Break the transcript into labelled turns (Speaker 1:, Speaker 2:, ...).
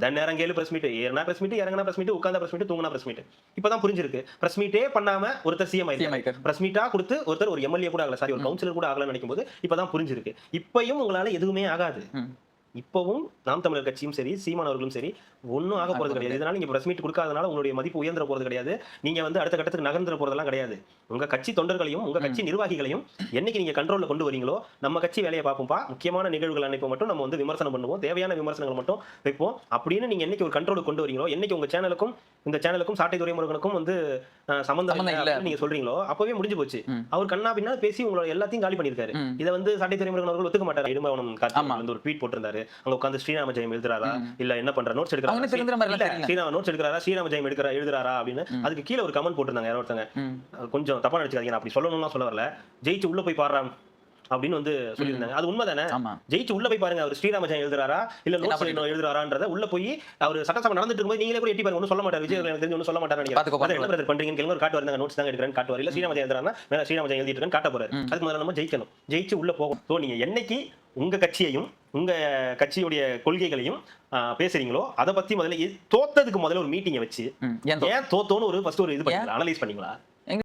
Speaker 1: எந்த நேரம் கேளு பிரஸ் மீட், ஏறினா பிரஸ் மீட், இறங்கினா பிரஸ் மீட், உட்கார்ந்தா பிரஸ் மீட், தூங்கினா பிரஸ் மீட். இப்பதான் புரிஞ்சிருக்கு. பிரஸ் மீட்டே பண்ணாம ஒருத்தர் சிஎம் ஆயிருக்காரு. பிரஸ் மீட்டா கொடுத்து ஒருத்தர் ஒரு எம்எல்ஏ கூட ஆகல, சாரி ஒரு கவுன்சிலர் கூட ஆகலன்னு நினைக்கும் போது இப்பதான் புரிஞ்சிருக்கு. இப்பயும் உங்களால எதுவுமே ஆகாது. இப்பவும் நாம் தமிழர் கட்சியும் சரி, சீமான் அவர்களும் சரி, ஒன்னும் ஆக போறது கிடையாது. இதனால நீங்க பிரஸ் மீட் கொடுக்காதனால உங்களுடைய மதிப்பு உயர்ந்துற போறது கிடையாது. நீங்க வந்து அடுத்த கட்டத்துக்கு நகர்ந்துற போறதெல்லாம் கிடையாது. உங்க கட்சி தொண்டர்களையும் உங்க கட்சி நிர்வாகிகளையும் என்னைக்கு நீங்க கண்ட்ரோல்ல கொண்டு வரீங்களோ, நம்ம கட்சி வேலையை பார்ப்போம்ப்பா, முக்கியமான நிகழ்வுகள் அன்னைக்கு மட்டும் நம்ம வந்து விமர்சனம் பண்ணுவோம், தேவையான விமர்சனங்கள் மட்டும் வைப்போம் அப்படின்னு நீங்க என்னைக்கு ஒரு கண்ட்ரோலுக்கு கொண்டு வரீங்களோ, என்னைக்கு உங்க சேனலுக்கும் இந்த சேனலுக்கும் சாட்டை துரைமுருகனுக்கும் வந்து சம்பந்தம் இல்ல நீங்க சொல்றீங்களோ, அப்பவே முடிஞ்சு போச்சு. அவர் கண்ணா பின்னா பேசி உங்களோட எல்லாத்தையும் காலி பண்ணிருக்காரு. இதை வந்து சாட்டை துரைமுருகன் அவர்கள் ஒத்துக்க மாட்டாரு. இடும்பவனம் கார்த்திக் வந்து ஒரு ட்வீட் போட்டிருந்தாரு. அங்க உட்கார்ந்து ஸ்ரீராம ஜெயம் எழுதுறாரா இல்ல என்ன பண்ற நோட்ஸ் எடுக்கறாரா, ஸ்ரீராம நோட்ஸ் எடுக்கறாரா, ஸ்ரீராம ஜெயம் எழுதுறாரா அப்படின்னு அதுக்கு கீழ ஒரு கமெண்ட் போட்டிருந்தாங்க யாரோ ஒருத்தங்க. கொஞ்சம் தப்பா நினைச்சுக்காதீங்க, அப்படி சொல்லணும்னா சொல்ல வரல. ஜெயிச்சு உள்ள போய் பாடுறான் அப்படின்னு வந்து சொல்லியிருந்தாங்க. அது உண்மைதானே? ஜெயிச்சு உள்ள போய் பாருங்க, அவர் ஸ்ரீராம ஜெயம் எழுதுறாரா இல்ல நோட்ஸ் எழுதுறாரான்றத உள்ள போய் அவர் சட்டசபை நடந்துட்டு இருக்கும்போது நீங்களே கூட எட்டி பாருங்க, ஒன்னும் சொல்ல மாட்டார். விஜய் எனக்கு தெரிஞ்சு ஒன்னும் சொல்ல மாட்டார் நினைக்கிறேன். என்ன பிரதர் பண்றீங்கன்னு கேளுங்க, ஒரு காட்டு வருங்க, நோட்ஸ் தாங்க எடுக்கிறேன்னு காட்டுவார். இல்ல ஸ்ரீராம ஜெயம் எழுதுறாருன்னா மேல ஸ்ரீராம ஜெயம் எழுதிட்டு இருக்கேன்னு காட்ட போறாரு. அதுக்கு முதல்ல நம்ம ஜெயிக்கணும், ஜெயிச்சு உள்ள போகும். ஸோ நீங்க என்னைக்கு உங்க கட்சியையும் உங்க கட்சியுடைய கொள்கைகளையும் பேசுறீங்களோ அதை பத்தி முதல்ல தோத்ததுக்கு முதல்ல ஒரு மீட்டிங்கை வச்சு ஏன் தோத்தோன்னு ஒரு ஃபர்ஸ்ட் ஒரு இது பண்ணீங்களா, அனலைஸ் பண்ணீங்களா?